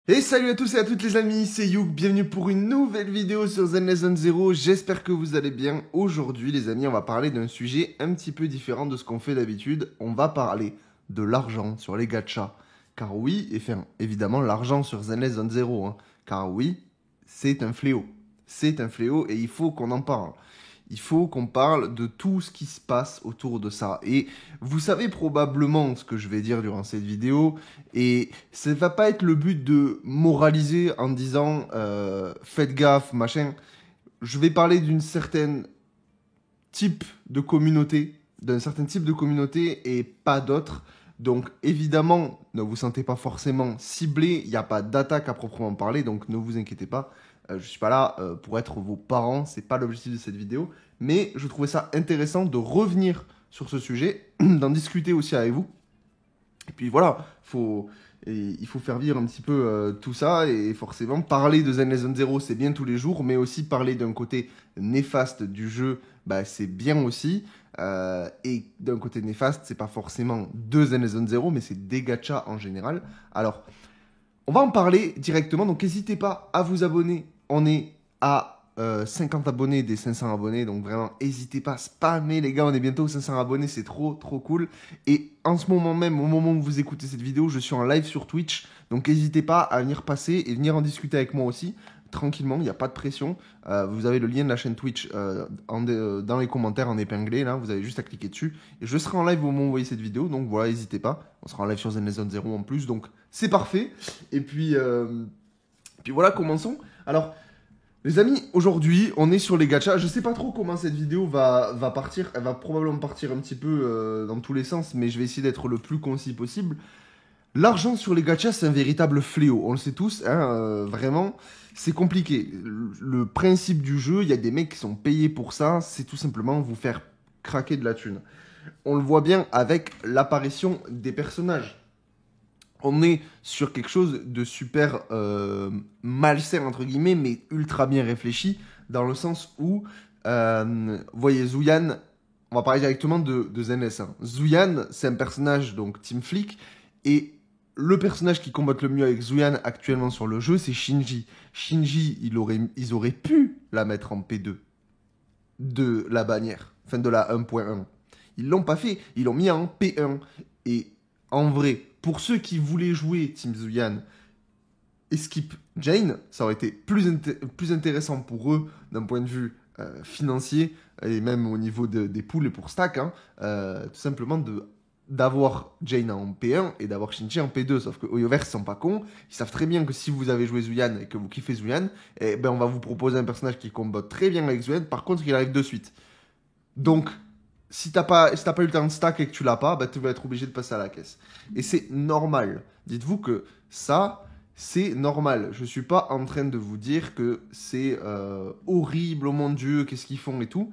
Et salut à tous et à toutes les amis, c'est Youk, bienvenue pour une nouvelle vidéo sur Zenless Zone Zero, j'espère que vous allez bien. Aujourd'hui les amis, on va parler d'un sujet un petit peu différent de ce qu'on fait d'habitude, on va parler de l'argent sur les gachas. Car oui, évidemment l'argent sur Zenless Zone Zero, hein. Car oui, c'est un fléau. C'est un fléau et il faut qu'on en parle. Il faut qu'on parle de tout ce qui se passe autour de ça. Et vous savez probablement ce que je vais dire durant cette vidéo. Et ça va pas être le but de moraliser en disant faites gaffe, machin. Je vais parler d'une certaine type de communauté, d'un certain type de communauté et pas d'autres. Donc évidemment, ne vous sentez pas forcément ciblé, il n'y a pas d'attaque à proprement parler, donc ne vous inquiétez pas. Je suis pas là pour être vos parents, c'est pas l'objectif de cette vidéo. Mais je trouvais ça intéressant de revenir sur ce sujet, d'en discuter aussi avec vous. Et puis voilà, il faut faire vivre un petit peu tout ça. Et forcément, parler de Zenless Zone Zero, c'est bien tous les jours. Mais aussi parler d'un côté néfaste du jeu, bah, c'est bien aussi. Et d'un côté néfaste, c'est pas forcément de Zenless Zone Zero, mais c'est des gachas en général. Alors, on va en parler directement. Donc, n'hésitez pas à vous abonner. On est à 50 abonnés des 500 abonnés. Donc, vraiment, n'hésitez pas à spammer, les gars. On est bientôt aux 500 abonnés. C'est trop, trop cool. Et en ce moment même, au moment où vous écoutez cette vidéo, je suis en live sur Twitch. Donc, n'hésitez pas à venir passer et venir en discuter avec moi aussi. Tranquillement, il n'y a pas de pression. Vous avez le lien de la chaîne Twitch dans les commentaires en épinglé. Là, vous avez juste à cliquer dessus. Et je serai en live au moment où vous voyez cette vidéo. Donc voilà, n'hésitez pas. On sera en live sur Zenless Zone Zero en plus. Donc c'est parfait. Et puis voilà, commençons. Alors, les amis, aujourd'hui, on est sur les gachas. Je sais pas trop comment cette vidéo va partir. Elle va probablement partir un petit peu dans tous les sens. Mais je vais essayer d'être le plus concis possible. L'argent sur les gachas, c'est un véritable fléau. On le sait tous, hein, vraiment, c'est compliqué. Le principe du jeu, il y a des mecs qui sont payés pour ça, c'est tout simplement vous faire craquer de la thune. On le voit bien avec l'apparition des personnages. On est sur quelque chose de super malsain, entre guillemets, mais ultra bien réfléchi, dans le sens où, voyez, Zouyan, on va parler directement de Zenless, hein. Zouyan, c'est un personnage, donc Team Flick, et le personnage qui combatte le mieux avec Zouyan actuellement sur le jeu, c'est Shinji. Shinji, ils auraient pu la mettre en P2 de la bannière, enfin de la 1.1. Ils l'ont pas fait, ils l'ont mis en P1. Et en vrai, pour ceux qui voulaient jouer Team Zouyan et skip Jane, ça aurait été plus intéressant pour eux d'un point de vue financier et même au niveau des poules et pour stack, hein, tout simplement d'avoir Jane en P1 et d'avoir Shinji en P2. Sauf que Hoyoverse, ils sont pas cons. Ils savent très bien que si vous avez joué Zouyan et que vous kiffez Zouyan, eh ben on va vous proposer un personnage qui combat très bien avec Zouyan. Par contre, il arrive de suite. Donc, si t'as pas eu le temps de stack et que tu l'as pas, bah, tu vas être obligé de passer à la caisse. Et c'est normal. Dites-vous que ça, c'est normal. Je suis pas en train de vous dire que c'est horrible, oh mon Dieu, qu'est-ce qu'ils font et tout.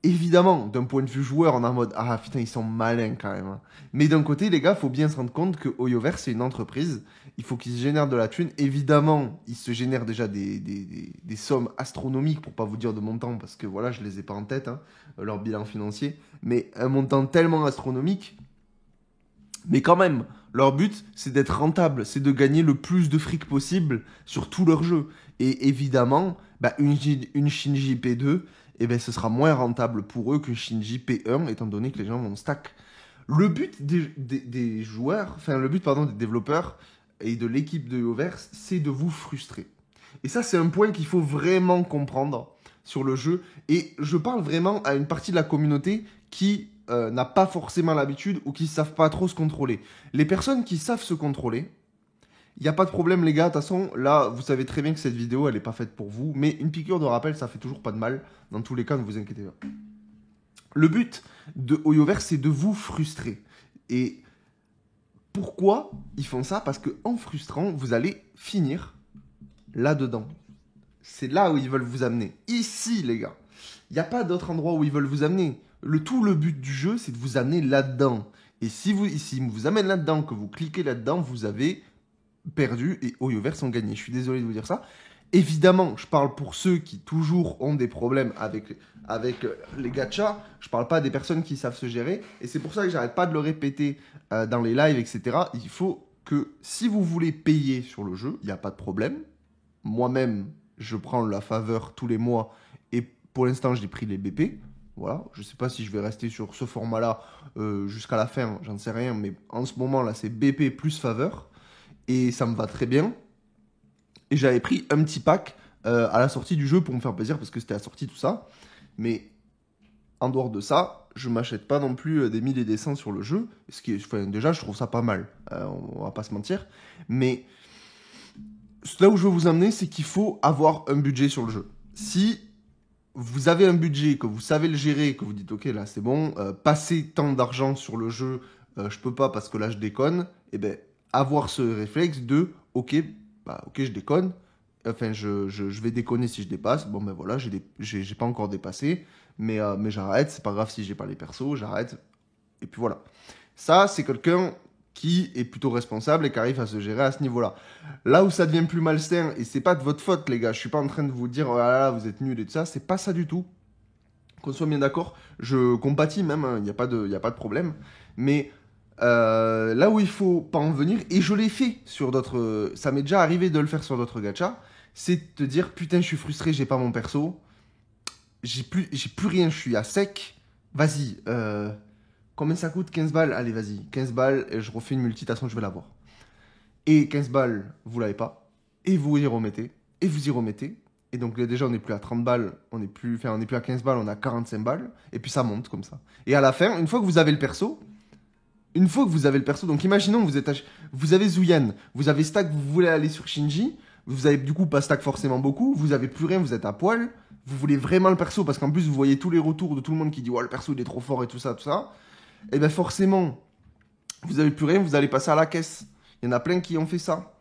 Évidemment, d'un point de vue joueur, on est en mode ah putain, ils sont malins quand même, hein. Mais d'un côté, les gars, faut bien se rendre compte que Hoyoverse, c'est une entreprise. Il faut qu'ils se génèrent de la thune. Évidemment, ils se génèrent déjà des sommes astronomiques, pour pas vous dire de montant, parce que voilà, je les ai pas en tête, hein, leur bilan financier. Mais un montant tellement astronomique. Mais quand même, leur but, c'est d'être rentable, c'est de gagner le plus de fric possible sur tout leur jeu. Et évidemment, bah, une Shinji P2, eh ben, ce sera moins rentable pour eux qu'une Shinji P1, étant donné que les gens vont stack. Le but des joueurs, enfin le but pardon, des développeurs et de l'équipe de Hoyoverse, c'est de vous frustrer. Et ça, c'est un point qu'il faut vraiment comprendre sur le jeu. Et je parle vraiment à une partie de la communauté qui n'a pas forcément l'habitude ou qui ne savent pas trop se contrôler. Les personnes qui savent se contrôler, il n'y a pas de problème les gars, de toute façon, là, vous savez très bien que cette vidéo, elle n'est pas faite pour vous, mais une piqûre de rappel, ça fait toujours pas de mal. Dans tous les cas, ne vous inquiétez pas. Le but de Hoyoverse, c'est de vous frustrer. Et pourquoi ils font ça? Parce qu'en frustrant, vous allez finir là-dedans. C'est là où ils veulent vous amener. Ici, les gars. Il n'y a pas d'autre endroit où ils veulent vous amener. Tout le but du jeu, c'est de vous amener là-dedans. Et si vous amène là-dedans, que vous cliquez là-dedans, vous avez perdu et Hoyoverse ont gagné. Je suis désolé de vous dire ça. Évidemment, je parle pour ceux qui toujours ont des problèmes avec les gachas. Je parle pas des personnes qui savent se gérer. Et c'est pour ça que j'arrête pas de le répéter dans les lives, etc. Il faut que si vous voulez payer sur le jeu, il n'y a pas de problème. Moi-même, je prends la faveur tous les mois et pour l'instant, j'ai pris les BP. Voilà, je ne sais pas si je vais rester sur ce format-là jusqu'à la fin, j'en sais rien, mais en ce moment là, c'est BP plus faveur et ça me va très bien. Et j'avais pris un petit pack à la sortie du jeu pour me faire plaisir parce que c'était la sortie, tout ça. Mais en dehors de ça, je m'achète pas non plus des 1000 et des cents sur le jeu. Ce qui est, enfin, déjà, je trouve ça pas mal. On va pas se mentir. Mais là où je veux vous amener, c'est qu'il faut avoir un budget sur le jeu. Si vous avez un budget, que vous savez le gérer, que vous dites ok là c'est bon, passer tant d'argent sur le jeu, je peux pas parce que là je déconne, et ben avoir ce réflexe de ok, bah ok je déconne, enfin je vais déconner si je dépasse, bon ben voilà, j'ai pas encore dépassé, mais j'arrête, c'est pas grave si j'ai pas les persos, j'arrête, et puis voilà. Ça c'est quelqu'un qui est plutôt responsable et qui arrive à se gérer à ce niveau-là. Là où ça devient plus malsain, et c'est pas de votre faute les gars, je suis pas en train de vous dire oh là là vous êtes nuls et tout ça, c'est pas ça du tout. Qu'on soit bien d'accord, je compatis même, il n'y a pas de problème. Mais là où il faut pas en venir, et je l'ai fait sur d'autres, ça m'est déjà arrivé de le faire sur d'autres gachas, c'est de te dire putain je suis frustré, j'ai pas mon perso, j'ai plus rien, je suis à sec, vas-y, combien ça coûte 15 balles, allez vas-y, 15 balles, et je refais une multi, de toute façon je vais l'avoir. Et 15 balles, vous l'avez pas, et vous y remettez, et vous y remettez, et donc déjà on n'est plus à 30 balles, on n'est plus à 15 balles, on est à 45 balles, et puis ça monte comme ça. Et à la fin, une fois que vous avez le perso, donc imaginons que vous avez Zuyan, vous avez stack, vous voulez aller sur Shinji, vous avez du coup pas stack forcément beaucoup, vous avez plus rien, vous êtes à poil, vous voulez vraiment le perso, parce qu'en plus vous voyez tous les retours de tout le monde qui dit ouais le perso il est trop fort et tout ça, et bien forcément, vous avez plus rien, vous allez passer à la caisse. Il y en a plein qui ont fait ça.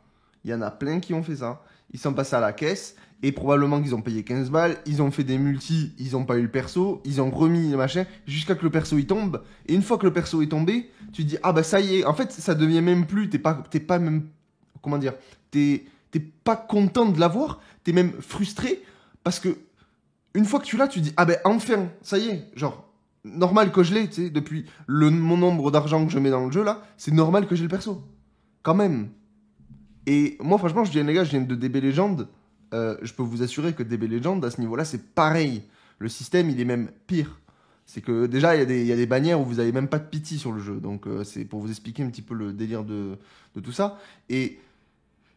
Ils sont passés à la caisse et probablement qu'ils ont payé 15 balles, ils ont fait des multis, ils n'ont pas eu le perso, ils ont remis le machin jusqu'à que le perso il tombe. Et une fois que le perso est tombé, tu te dis ah bah ça y est. En fait, ça devient même plus, t'es pas même, comment dire, t'es pas content de l'avoir, t'es même frustré parce que une fois que tu l'as, tu te dis ah ben enfin, ça y est, genre normal que je l'ai, tu sais, depuis mon nombre d'argent que je mets dans le jeu là, c'est normal que j'ai le perso. Quand même. Et moi, franchement, je dis, les gars, je viens de DB Legend. Je peux vous assurer que DB Legend, à ce niveau-là, c'est pareil. Le système, il est même pire. C'est que déjà, il y a des bannières où vous n'avez même pas de pity sur le jeu. Donc, c'est pour vous expliquer un petit peu le délire de tout ça. Et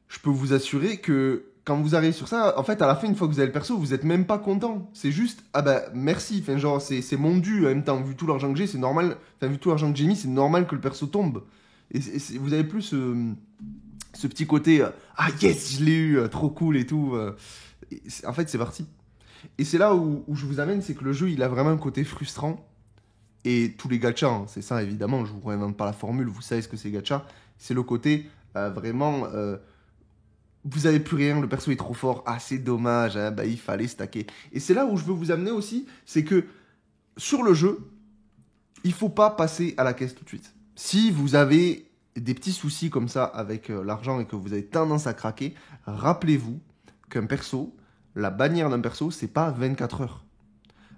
je peux vous assurer que quand vous arrivez sur ça, en fait, à la fin, une fois que vous avez le perso, vous n'êtes même pas content. C'est juste, ah bah merci. Enfin, genre, c'est mon dû. En même temps, vu tout l'argent que j'ai, c'est normal. Enfin, vu tout l'argent que j'ai mis, c'est normal que le perso tombe. Et vous avez plus ce petit côté ah yes je l'ai eu trop cool et tout en fait c'est parti et c'est là où je vous amène, c'est que le jeu il a vraiment un côté frustrant et tous les gachas hein, c'est ça évidemment, je vous réinvente pas la formule, vous savez ce que c'est gacha, c'est le côté vraiment vous avez plus rien, le perso est trop fort, ah c'est dommage hein, bah, il fallait stacker. Et c'est là où je veux vous amener aussi, c'est que sur le jeu il faut pas passer à la caisse tout de suite. Si vous avez des petits soucis comme ça avec l'argent et que vous avez tendance à craquer, rappelez-vous qu'un perso, la bannière d'un perso, c'est pas 24 heures.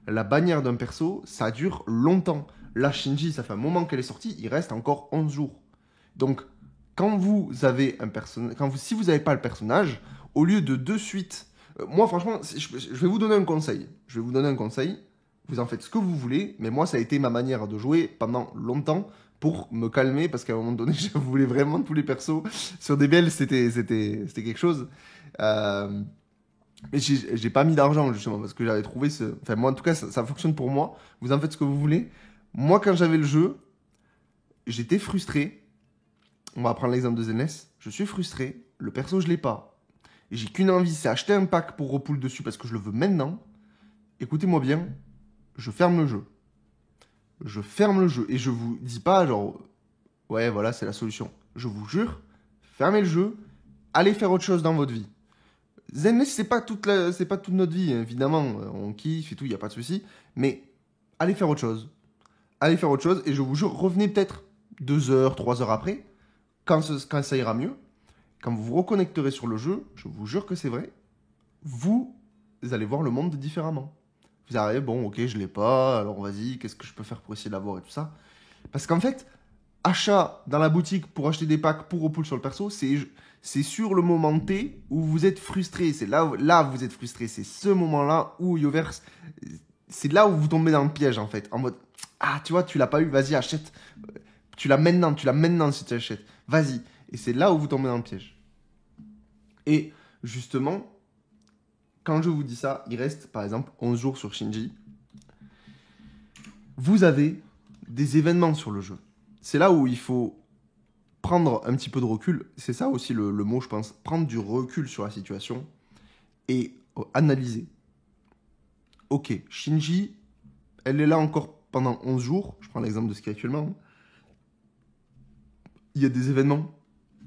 La bannière d'un perso, ça dure longtemps. La Shinji, ça fait un moment qu'elle est sortie, il reste encore 11 jours. Donc, quand vous avez un personnage, si vous n'avez pas le personnage, au lieu de suite, moi franchement, je vais vous donner un conseil. Vous en faites ce que vous voulez, mais moi ça a été ma manière de jouer pendant longtemps pour me calmer, parce qu'à un moment donné, je voulais vraiment tous les persos. Sur DBL, c'était quelque chose. Mais j'ai pas mis d'argent, justement, parce que j'avais trouvé ce... Enfin, moi, en tout cas, ça fonctionne pour moi. Vous en faites ce que vous voulez. Moi, quand j'avais le jeu, j'étais frustré. On va prendre l'exemple de Zenless. Je suis frustré. Le perso, je l'ai pas. Et j'ai qu'une envie, c'est acheter un pack pour repool dessus, parce que je le veux maintenant. Écoutez-moi bien, je ferme le jeu. Je ferme le jeu. Et je vous dis pas, genre, ouais, voilà, c'est la solution. Je vous jure, fermez le jeu, allez faire autre chose dans votre vie. Zenless, c'est pas toute notre vie, évidemment. On kiffe et tout, il n'y a pas de souci. Mais allez faire autre chose. Allez faire autre chose et je vous jure, revenez peut-être 2 heures, 3 heures après, quand ça ira mieux, quand vous vous reconnecterez sur le jeu, je vous jure que c'est vrai, vous allez voir le monde différemment. Vous arrivez, bon, ok, je l'ai pas, alors vas-y, qu'est-ce que je peux faire pour essayer de l'avoir et tout ça. Parce qu'en fait, achat dans la boutique pour acheter des packs pour repull sur le perso, c'est sur le moment T où vous êtes frustré. C'est là où vous êtes frustré. C'est ce moment-là où Yoverse, c'est là où vous tombez dans le piège en fait. En mode, ah tu vois, tu l'as pas eu, vas-y achète. Tu l'as maintenant si tu achètes. Vas-y. Et c'est là où vous tombez dans le piège. Et justement, quand je vous dis ça, il reste par exemple 11 jours sur Shinji. Vous avez des événements sur le jeu. C'est là où il faut prendre un petit peu de recul. C'est ça aussi le mot, je pense. Prendre du recul sur la situation et analyser. Ok, Shinji, elle est là encore pendant 11 jours. Je prends l'exemple de ce qu'il y a actuellement. Il y a des événements.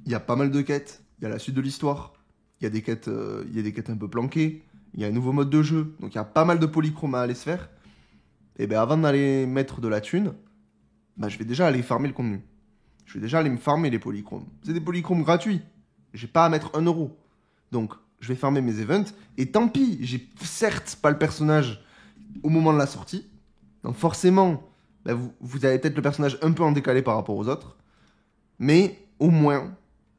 Il y a pas mal de quêtes. Il y a la suite de l'histoire. Il y a des quêtes un peu planquées. Il y a un nouveau mode de jeu. Donc il y a pas mal de polychromes à aller se faire. Et bien avant d'aller mettre de la thune, bah, je vais déjà aller farmer le contenu. Je vais déjà aller me farmer les polychromes. C'est des polychromes gratuits. J'ai pas à mettre 1 euro. Donc je vais farmer mes events. Et tant pis, j'ai certes pas le personnage au moment de la sortie. Donc forcément, bah, vous avez peut-être le personnage un peu en décalé par rapport aux autres. Mais au moins,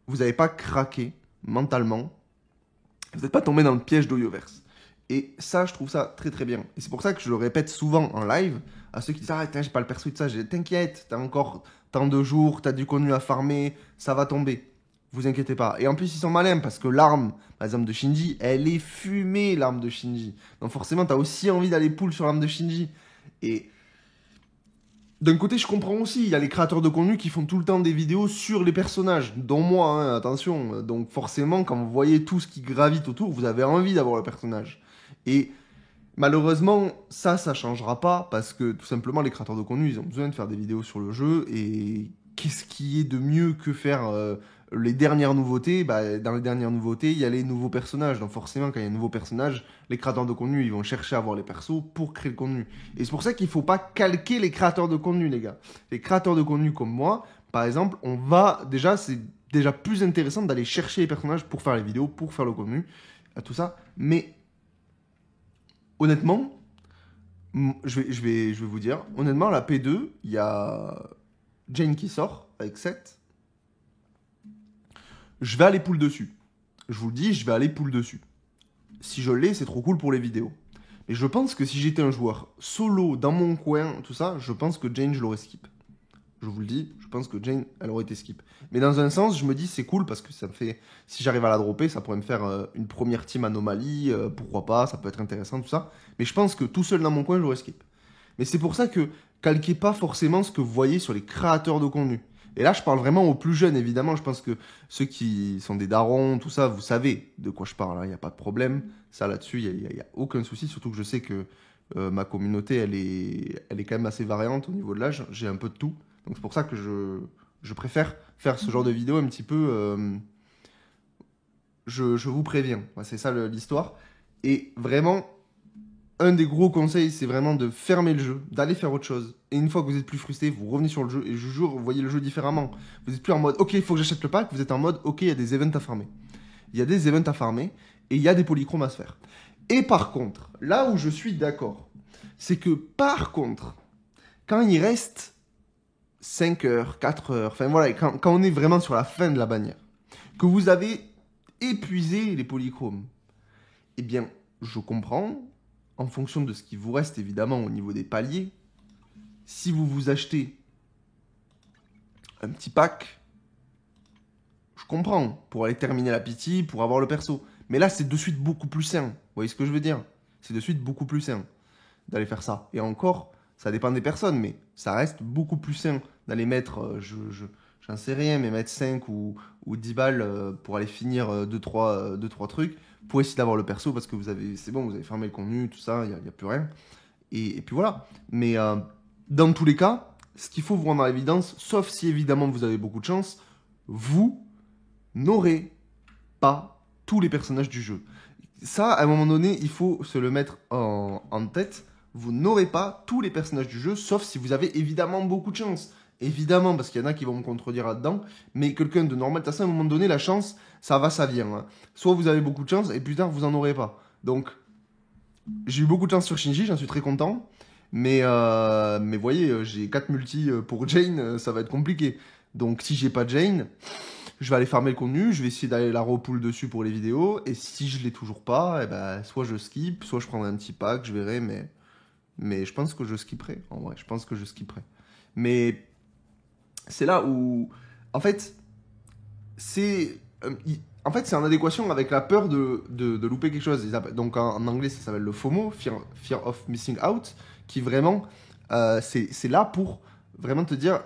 vous n'avez pas craqué mentalement. Vous n'êtes pas tombé dans le piège d'Oyoverse. Et ça, je trouve ça très très bien. Et c'est pour ça que je le répète souvent en live à ceux qui disent « Ah, j'ai pas le perso et tout ça. » T'inquiète, t'as encore tant de jours, t'as du contenu à farmer, ça va tomber. Vous inquiétez pas. Et en plus, ils sont malins parce que l'arme, par exemple, de Shinji, elle est fumée, l'arme de Shinji. Donc forcément, t'as aussi envie d'aller pull sur l'arme de Shinji. Et d'un côté, je comprends aussi, il y a les créateurs de contenu qui font tout le temps des vidéos sur les personnages, dont moi, hein, attention. Donc forcément, quand vous voyez tout ce qui gravite autour, vous avez envie d'avoir le personnage. Et malheureusement, ça changera pas, parce que tout simplement, les créateurs de contenu, ils ont besoin de faire des vidéos sur le jeu, et qu'est-ce qui est de mieux que faire les dernières nouveautés? Bah, dans les dernières nouveautés, il y a les nouveaux personnages. Donc forcément, quand il y a un nouveau personnage, les créateurs de contenu, ils vont chercher à avoir les persos pour créer le contenu. Et c'est pour ça qu'il ne faut pas calquer les créateurs de contenu, les gars. Les créateurs de contenu comme moi, par exemple, c'est déjà plus intéressant d'aller chercher les personnages pour faire les vidéos, pour faire le contenu, tout ça. Mais honnêtement, je vais vous dire, honnêtement, la P2, il y a Jane qui sort avec 7. Je vais aller pull dessus. Je vous le dis, je vais aller pull dessus. Si je l'ai, c'est trop cool pour les vidéos. Et je pense que si j'étais un joueur solo dans mon coin, tout ça, je pense que Jane, je l'aurais skip. Je vous le dis, je pense que Jane, elle aurait été skip. Mais dans un sens, je me dis, c'est cool parce que ça me fait. Si j'arrive à la dropper, ça pourrait me faire une première team anomalie. Pourquoi pas, ça peut être intéressant, tout ça. Mais je pense que tout seul dans mon coin, j'aurais skip. Mais c'est pour ça que calquez pas forcément ce que vous voyez sur les créateurs de contenu. Et là, je parle vraiment aux plus jeunes, évidemment. Je pense que ceux qui sont des darons, tout ça, vous savez de quoi je parle. Il n'y a pas de problème. Ça, là-dessus, il n'y a aucun souci. Surtout que je sais que ma communauté, elle est quand même assez variante au niveau de l'âge. J'ai un peu de tout. Donc, c'est pour ça que je préfère faire ce genre de vidéo un petit peu... je vous préviens. C'est ça l'histoire. Et vraiment... Un des gros conseils, c'est vraiment de fermer le jeu, d'aller faire autre chose. Et une fois que vous êtes plus frustré, vous revenez sur le jeu et je vous jure, vous voyez le jeu différemment. Vous n'êtes plus en mode, ok, il faut que j'achète le pack. Vous êtes en mode, ok, il y a des events à farmer. Il y a des events à farmer et il y a des polychromes à se faire. Et par contre, là où je suis d'accord, c'est que par contre, quand il reste 5 heures, 4 heures, enfin voilà, quand on est vraiment sur la fin de la bannière, que vous avez épuisé les polychromes, eh bien, je comprends. En fonction de ce qui vous reste évidemment au niveau des paliers, si vous vous achetez un petit pack, je comprends, pour aller terminer la pity, pour avoir le perso. Mais là, c'est de suite beaucoup plus sain. Vous voyez ce que je veux dire? C'est de suite beaucoup plus sain d'aller faire ça. Et encore, ça dépend des personnes, mais ça reste beaucoup plus sain d'aller mettre, j'en sais rien, mais mettre 5 ou 10 balles pour aller finir 2-3 trucs, pour essayer d'avoir le perso, parce que c'est bon, vous avez fermé le contenu, tout ça, il n'y a plus rien. Et puis voilà. Mais dans tous les cas, ce qu'il faut vous rendre à l'évidence, sauf si évidemment vous avez beaucoup de chance, vous n'aurez pas tous les personnages du jeu. Ça, à un moment donné, il faut se le mettre en tête. Vous n'aurez pas tous les personnages du jeu, sauf si vous avez évidemment beaucoup de chance. Évidemment, parce qu'il y en a qui vont me contredire là-dedans, mais quelqu'un de normal, de toute façon, à un moment donné, la chance, ça va, ça vient. Hein. Soit vous avez beaucoup de chance, et plus tard, vous n'en aurez pas. Donc, j'ai eu beaucoup de chance sur Shinji, j'en suis très content, Mais voyez, j'ai 4 multis pour Jane, ça va être compliqué. Donc si j'ai pas Jane, je vais aller farmer le contenu, je vais essayer d'aller la repoule dessus pour les vidéos, et si je l'ai toujours pas, eh ben, soit je skip, soit je prendrai un petit pack, je verrai, mais je pense que je skipperai, en vrai, je pense que je skipperai. Mais c'est là où, en fait, c'est c'est en adéquation avec la peur de louper quelque chose. Donc en anglais, ça s'appelle le FOMO, Fear of Missing Out, qui vraiment, c'est là pour vraiment te dire,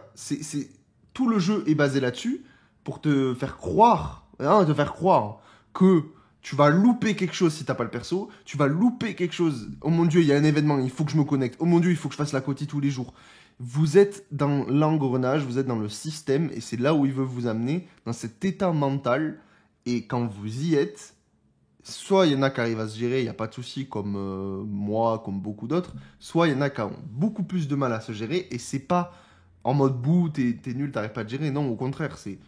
tout le jeu est basé là-dessus, pour te faire croire que tu vas louper quelque chose si t'as pas le perso, tu vas louper quelque chose, oh mon dieu, il y a un événement, il faut que je me connecte, oh mon dieu, il faut que je fasse la cotille tous les jours. Vous êtes dans l'engrenage, vous êtes dans le système, et c'est là où il veut vous amener, dans cet état mental, et quand vous y êtes, soit il y en a qui arrivent à se gérer, il n'y a pas de souci, comme moi, comme beaucoup d'autres, soit il y en a qui ont beaucoup plus de mal à se gérer, et c'est pas en mode bout, t'es nul, t'arrives pas à te gérer, non, au contraire, c'est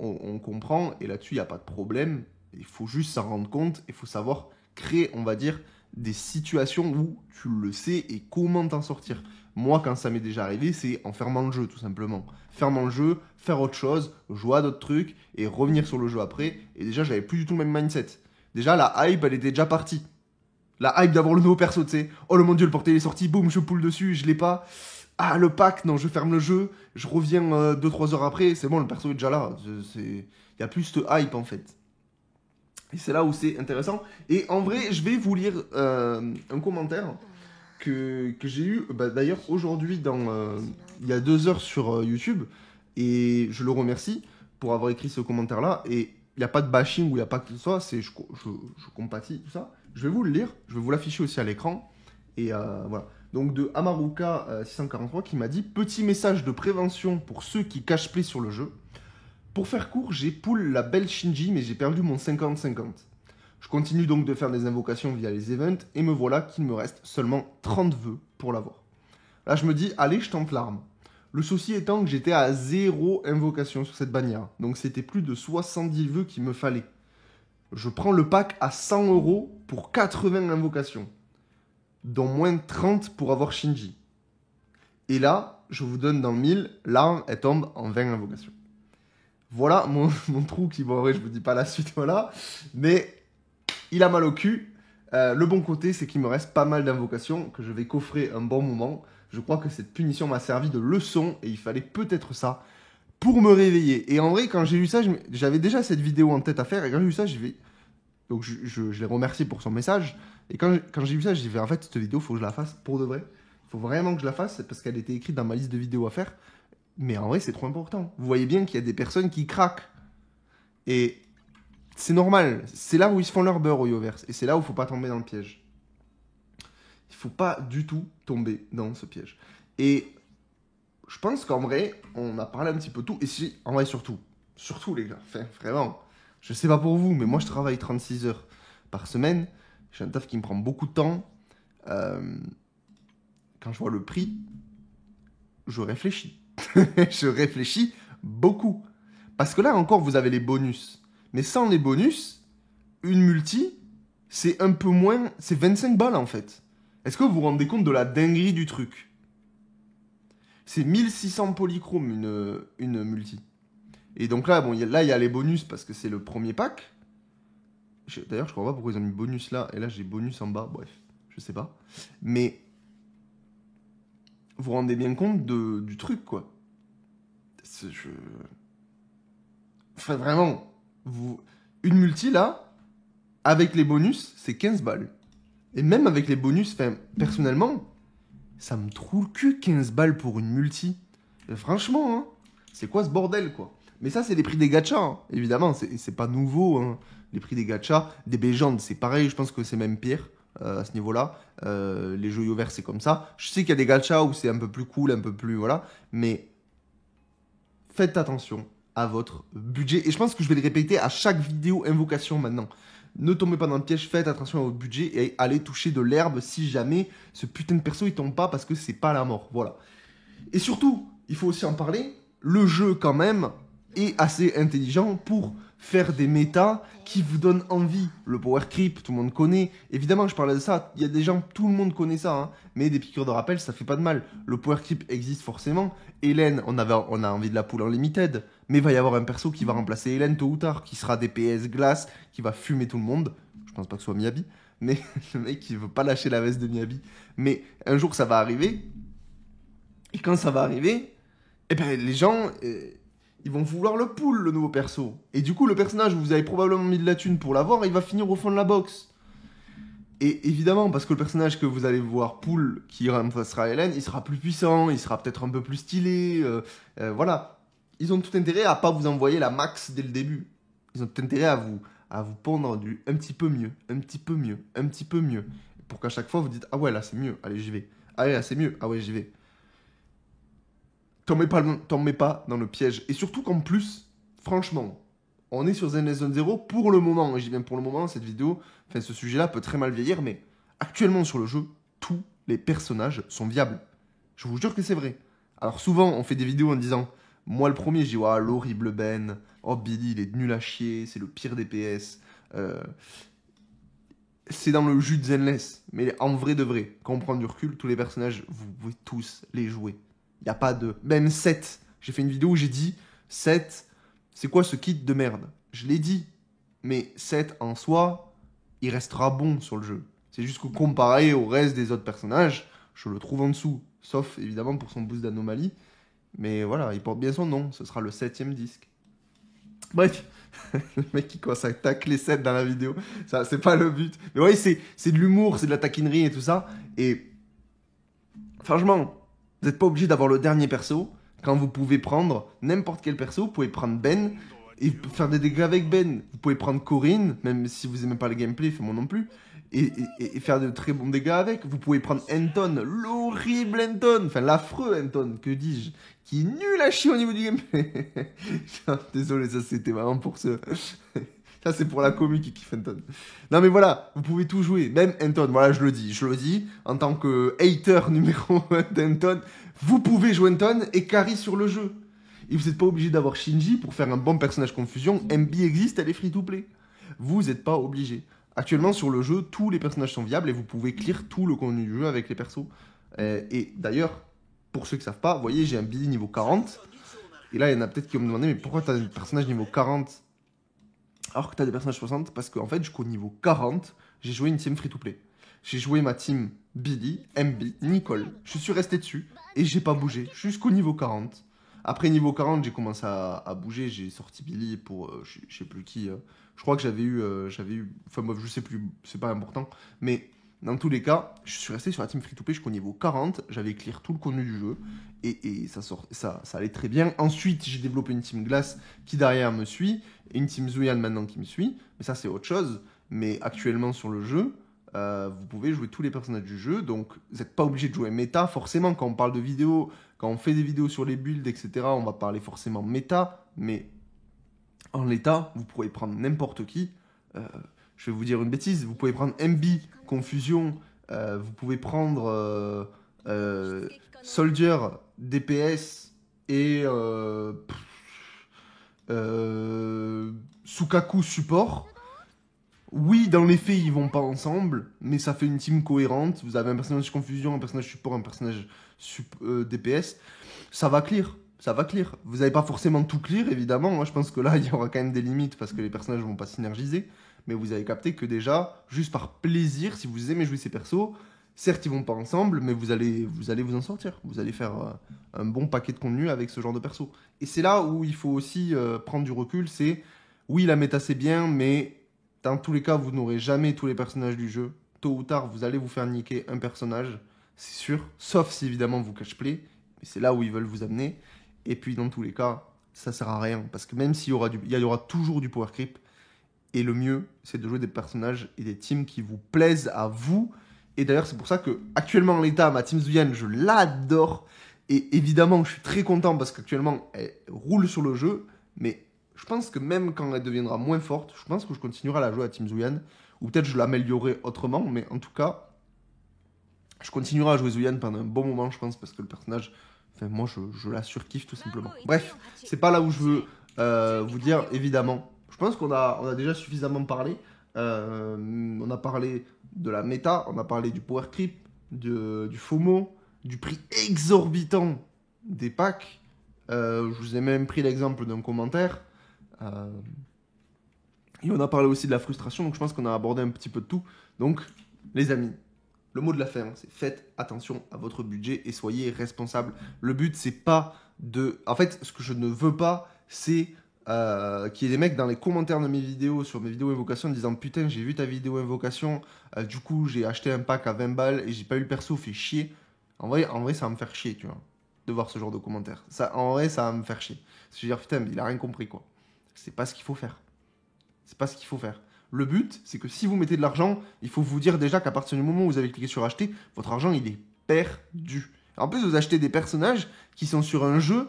on comprend, et là-dessus, il n'y a pas de problème. Il faut juste s'en rendre compte, il faut savoir créer, on va dire, des situations où tu le sais et comment t'en sortir. Moi, quand ça m'est déjà arrivé, c'est en fermant le jeu, tout simplement. Fermant le jeu, faire autre chose, jouer à d'autres trucs, et revenir sur le jeu après. Et déjà, j'avais plus du tout le même mindset. Déjà, la hype, elle était déjà partie. La hype d'avoir le nouveau perso, tu sais. Oh, le mon dieu, le portail est sorti, boum, je poule dessus, je l'ai pas. Ah, le pack, non, je ferme le jeu, je reviens 2-3 heures après, c'est bon, le perso est déjà là. Il y a plus de hype, en fait. Et c'est là où c'est intéressant. Et en vrai, je vais vous lire un commentaire que j'ai eu, d'ailleurs, aujourd'hui, il y a 2 heures sur YouTube. Et je le remercie pour avoir écrit ce commentaire-là. Et il n'y a pas de bashing ou il n'y a pas que ce soit, je compatis, tout ça. Je vais vous le lire, je vais vous l'afficher aussi à l'écran. Et voilà. Donc de Amaruka 643 qui m'a dit « Petit message de prévention pour ceux qui cachent play sur le jeu. Pour faire court, j'ai pull la belle Shinji, mais j'ai perdu mon 50-50. Je continue donc de faire des invocations via les events, et me voilà qu'il me reste seulement 30 vœux pour l'avoir. Là, je me dis, allez, je tente l'arme. Le souci étant que j'étais à 0 invocation sur cette bannière, donc c'était plus de 70 vœux qu'il me fallait. Je prends le pack à 100 € pour 80 invocations, dont moins de 30 pour avoir Shinji. Et là, je vous donne dans le 1000, l'arme, elle tombe en 20 invocations. Voilà mon trou qui, bon, en vrai, je vous dis pas la suite, voilà. Mais il a mal au cul. Le bon côté, c'est qu'il me reste pas mal d'invocations que je vais coffrer un bon moment. Je crois que cette punition m'a servi de leçon et il fallait peut-être ça pour me réveiller. Et en vrai, quand j'ai vu ça, j'avais déjà cette vidéo en tête à faire. Et quand j'ai vu ça, donc je l'ai remercié pour son message. Et quand j'ai vu ça, j'ai dit, en fait, cette vidéo, il faut que je la fasse pour de vrai. Il faut vraiment que je la fasse parce qu'elle était écrite dans ma liste de vidéos à faire. Mais en vrai, c'est trop important. Vous voyez bien qu'il y a des personnes qui craquent. Et c'est normal. C'est là où ils se font leur beurre au Yoverse. Et c'est là où il ne faut pas tomber dans le piège. Il ne faut pas du tout tomber dans ce piège. Et je pense qu'en vrai, on a parlé un petit peu tout. Et si, en vrai, surtout les gars, enfin, vraiment, je sais pas pour vous, mais moi, je travaille 36 heures par semaine. J'ai un taf qui me prend beaucoup de temps. Quand je vois le prix, je réfléchis. Je réfléchis beaucoup. Parce que là encore, vous avez les bonus. Mais sans les bonus, une multi, c'est un peu moins... C'est 25 balles en fait. Est-ce que vous vous rendez compte de la dinguerie du truc? C'est 1600 polychromes une multi. Et donc là, bon, là, il y a les bonus parce que c'est le premier pack. D'ailleurs, je comprends pas pourquoi ils ont mis bonus là. Et là, j'ai bonus en bas. Bref, je sais pas. Mais... vous vous rendez bien compte du truc, quoi. Enfin, vraiment, une multi, là, avec les bonus, c'est 15 balles. Et même avec les bonus, enfin, personnellement, ça me trouve le cul, 15 balles pour une multi. Et franchement, hein, c'est quoi ce bordel, quoi? Mais ça, c'est les prix des gachas, hein. Évidemment, c'est pas nouveau, hein. Les prix des gachas, des Béjandes, c'est pareil, je pense que c'est même pire. À ce niveau-là, les jeux Yoverse, c'est comme ça. Je sais qu'il y a des gachas où c'est un peu plus cool, un peu plus, voilà. Mais faites attention à votre budget. Et je pense que je vais le répéter à chaque vidéo invocation maintenant. Ne tombez pas dans le piège, faites attention à votre budget et allez toucher de l'herbe si jamais ce putain de perso il tombe pas parce que c'est pas la mort. Voilà. Et surtout, il faut aussi en parler, le jeu quand même, et assez intelligent pour faire des méta qui vous donnent envie. Le power creep, tout le monde connaît. Évidemment, je parlais de ça. Il y a des gens, tout le monde connaît ça. Hein. Mais des piqûres de rappel, ça fait pas de mal. Le power creep existe forcément. Hélène, on a envie de la poule en limited. Mais il va y avoir un perso qui va remplacer Hélène tôt ou tard, qui sera DPS glace, qui va fumer tout le monde. Je pense pas que ce soit Miyabi. Mais le mec, il veut pas lâcher la veste de Miyabi. Mais un jour, ça va arriver. Et quand ça va arriver, eh ben, les gens... ils vont vouloir le pull, le nouveau perso. Et du coup, le personnage où vous avez probablement mis de la thune pour l'avoir, il va finir au fond de la box. Et évidemment, parce que le personnage que vous allez voir pull, qui remplacera Hélène, il sera plus puissant, il sera peut-être un peu plus stylé. Voilà. Ils ont tout intérêt à pas vous envoyer la max dès le début. Ils ont tout intérêt à vous pondre du un petit peu mieux, un petit peu mieux, un petit peu mieux. Pour qu'à chaque fois, vous dites, ah ouais, là c'est mieux, allez, j'y vais. Ah ouais, là c'est mieux, ah ouais, j'y vais. T'en mets pas dans le piège. Et surtout qu'en plus, franchement, on est sur Zenless Zone 0 pour le moment. Et j'y viens pour le moment, cette vidéo, enfin ce sujet-là peut très mal vieillir, mais actuellement sur le jeu, tous les personnages sont viables. Je vous jure que c'est vrai. Alors souvent, on fait des vidéos en disant, moi le premier, je dis, ouais, l'horrible Ben, oh Billy, il est nul à chier, c'est le pire DPS. C'est dans le jus de Zenless. Mais en vrai de vrai, quand on prend du recul, tous les personnages, vous pouvez tous les jouer. Il n'y a pas de... Même 7. J'ai fait une vidéo où j'ai dit 7, c'est quoi ce kit de merde? Je l'ai dit. Mais 7 en soi, il restera bon sur le jeu. C'est juste que comparé au reste des autres personnages, je le trouve en dessous. Sauf évidemment pour son boost d'anomalie. Mais voilà, il porte bien son nom. Ce sera le 7ème disque. Bref, le mec qui commence à tacler 7 dans la vidéo. Ça, c'est pas le but. Mais ouais, c'est de l'humour, c'est de la taquinerie et tout ça. Et franchement... Vous n'êtes pas obligé d'avoir le dernier perso quand vous pouvez prendre n'importe quel perso. Vous pouvez prendre Ben et faire des dégâts avec Ben. Vous pouvez prendre Corinne, même si vous n'aimez pas le gameplay, moi non plus, et faire de très bons dégâts avec. Vous pouvez prendre Anton, l'horrible Anton, enfin l'affreux Anton, que dis-je, qui est nul à chier au niveau du gameplay. Désolé, ça c'était vraiment pour ce... Ça, c'est pour la commu qui kiffe Anton. Non, mais voilà, vous pouvez tout jouer. Même Anton, voilà, je le dis. En tant que hater numéro 1 d'Anton, vous pouvez jouer Anton et carry sur le jeu. Et vous n'êtes pas obligé d'avoir Shinji pour faire un bon personnage confusion. MB existe, elle est free to play. Vous n'êtes pas obligé. Actuellement, sur le jeu, tous les personnages sont viables et vous pouvez clear tout le contenu du jeu avec les persos. Et d'ailleurs, pour ceux qui ne savent pas, vous voyez, j'ai un Billy niveau 40. Et là, il y en a peut-être qui vont me demander, mais pourquoi tu as un personnage niveau 40 alors que tu as des personnages 60? Parce qu'en fait, jusqu'au niveau 40, j'ai joué une team free-to-play. J'ai joué ma team Billy, MB, Nicole. Je suis resté dessus et j'ai pas bougé jusqu'au niveau 40. Après niveau 40, j'ai commencé à bouger. J'ai sorti Billy pour je sais plus qui. Je crois que j'avais eu. Enfin bref, je sais plus, c'est pas important. Mais dans tous les cas, je suis resté sur la team free-to-play jusqu'au niveau 40. J'avais clear tout le contenu du jeu et ça allait très bien. Ensuite, j'ai développé une team glace qui derrière me suit. Et une team Zuyan maintenant qui me suit. Mais ça, c'est autre chose. Mais actuellement sur le jeu, vous pouvez jouer tous les personnages du jeu. Donc, vous n'êtes pas obligé de jouer méta. Forcément, quand on parle de vidéos, quand on fait des vidéos sur les builds, etc., on va parler forcément méta. Mais en l'état, vous pourrez prendre n'importe qui. Je vais vous dire une bêtise. Vous pouvez prendre MB, Confusion. Vous pouvez prendre Soldier, DPS et... Sukaku support. Oui, dans les faits, ils vont pas ensemble, mais ça fait une team cohérente. Vous avez un personnage confusion, un personnage support, un personnage DPS. Ça va clear. Ça va clear. Vous n'avez pas forcément tout clear, évidemment. Moi, je pense que là, il y aura quand même des limites parce que les personnages vont pas synergiser. Mais vous avez capté que déjà, juste par plaisir, si vous aimez jouer ces persos, certes, ils vont pas ensemble, mais vous allez vous en sortir. Vous allez faire un bon paquet de contenu avec ce genre de perso. Et c'est là où il faut aussi prendre du recul. C'est, oui, la méta, c'est bien, mais dans tous les cas, vous n'aurez jamais tous les personnages du jeu. Tôt ou tard, vous allez vous faire niquer un personnage, c'est sûr. Sauf si, évidemment, vous cache play. Mais c'est là où ils veulent vous amener. Et puis, dans tous les cas, ça sert à rien. Parce que même s'il y aura, il y aura toujours du power creep. Et le mieux, c'est de jouer des personnages et des teams qui vous plaisent à vous. Et d'ailleurs, c'est pour ça que actuellement en l'état, ma team Zuyan, je l'adore. Et évidemment, je suis très content parce qu'actuellement, elle roule sur le jeu. Mais je pense que même quand elle deviendra moins forte, je pense que je continuerai à la jouer à team Zuyan. Ou peut-être je l'améliorerai autrement. Mais en tout cas, je continuerai à jouer Zuyan pendant un bon moment, je pense. Parce que le personnage, enfin, moi, je la surkiffe tout simplement. Bref, c'est pas là où je veux vous dire, évidemment, je pense qu'on a déjà suffisamment parlé. On a parlé de la méta, on a parlé du power creep, du FOMO, du prix exorbitant des packs. Je vous ai même pris l'exemple d'un commentaire. Et on a parlé aussi de la frustration, donc je pense qu'on a abordé un petit peu de tout. Donc, les amis, le mot de la fin, c'est faites attention à votre budget et soyez responsables. Le but, c'est pas de... En fait, ce que je ne veux pas, c'est qu'il y ait des mecs dans les commentaires de mes vidéos, sur mes vidéos invocation, disant « Putain, j'ai vu ta vidéo invocation, du coup, j'ai acheté un pack à 20 balles et j'ai pas eu le perso, fait chier. » En vrai, ça va me faire chier, tu vois, de voir ce genre de commentaires. En vrai, ça va me faire chier. Je veux dire, putain, mais il a rien compris, quoi. C'est pas ce qu'il faut faire. C'est pas ce qu'il faut faire. Le but, c'est que si vous mettez de l'argent, il faut vous dire déjà qu'à partir du moment où vous avez cliqué sur acheter, votre argent, il est perdu. En plus, vous achetez des personnages qui sont sur un jeu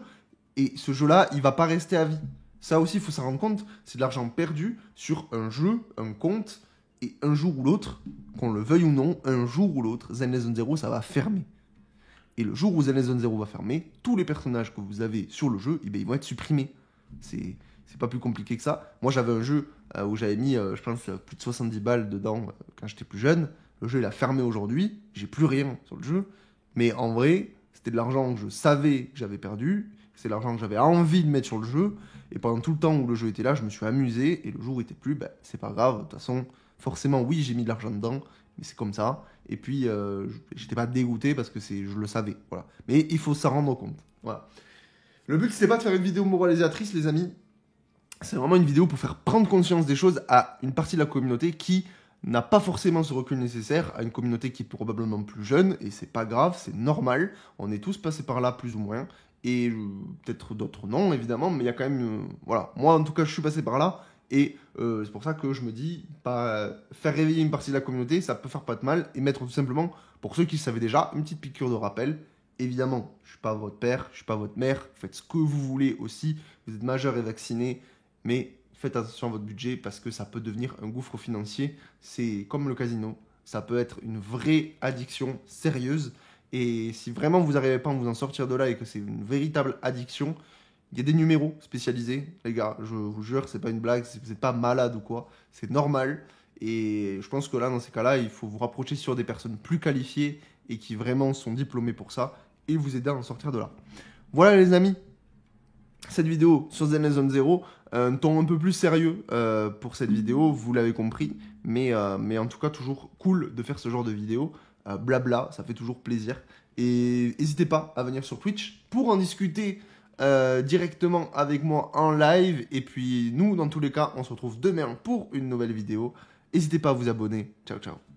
et ce jeu-là, il va pas rester à vie. Ça aussi, il faut s'en rendre compte, c'est de l'argent perdu sur un jeu, un compte, et un jour ou l'autre, qu'on le veuille ou non, un jour ou l'autre, Zenless Zone Zero, ça va fermer. Et le jour où Zenless Zone Zero va fermer, tous les personnages que vous avez sur le jeu, eh bien, ils vont être supprimés. C'est pas plus compliqué que ça. Moi, j'avais un jeu où j'avais mis, je pense, plus de 70 balles dedans quand j'étais plus jeune. Le jeu, il a fermé aujourd'hui. J'ai plus rien sur le jeu. Mais en vrai, c'était de l'argent que je savais que j'avais perdu. C'est de l'argent que j'avais envie de mettre sur le jeu. Et pendant tout le temps où le jeu était là, je me suis amusé. Et le jour où il était plus, ben, c'est pas grave. De toute façon, forcément, oui, j'ai mis de l'argent dedans. Mais c'est comme ça. Et puis, j'étais pas dégoûté parce que je le savais. Voilà. Mais il faut s'en rendre compte. Voilà. Le but, c'est pas de faire une vidéo moralisatrice, les amis. C'est vraiment une vidéo pour faire prendre conscience des choses à une partie de la communauté qui n'a pas forcément ce recul nécessaire, à une communauté qui est probablement plus jeune, et c'est pas grave, c'est normal, on est tous passés par là plus ou moins, et peut-être d'autres non, évidemment, mais il y a quand même... voilà, moi en tout cas je suis passé par là, et c'est pour ça que je me dis, faire réveiller une partie de la communauté, ça peut faire pas de mal, et mettre tout simplement, pour ceux qui le savaient déjà, une petite piqûre de rappel. Évidemment, je suis pas votre père, je suis pas votre mère, faites ce que vous voulez aussi, vous êtes majeur et vacciné, mais faites attention à votre budget parce que ça peut devenir un gouffre financier. C'est comme le casino, ça peut être une vraie addiction sérieuse. Et si vraiment vous n'arrivez pas à vous en sortir de là et que c'est une véritable addiction, il y a des numéros spécialisés, les gars, je vous jure, c'est pas une blague, vous n'êtes pas malade ou quoi, c'est normal. Et je pense que là, dans ces cas-là, il faut vous rapprocher sur des personnes plus qualifiées et qui vraiment sont diplômées pour ça et vous aider à en sortir de là. Voilà les amis, cette vidéo sur Zenless Zone Zero, un ton un peu plus sérieux pour cette vidéo, vous l'avez compris, mais en tout cas toujours cool de faire ce genre de vidéo, blabla, ça fait toujours plaisir, et n'hésitez pas à venir sur Twitch pour en discuter directement avec moi en live, et puis nous dans tous les cas on se retrouve demain pour une nouvelle vidéo, n'hésitez pas à vous abonner, ciao ciao.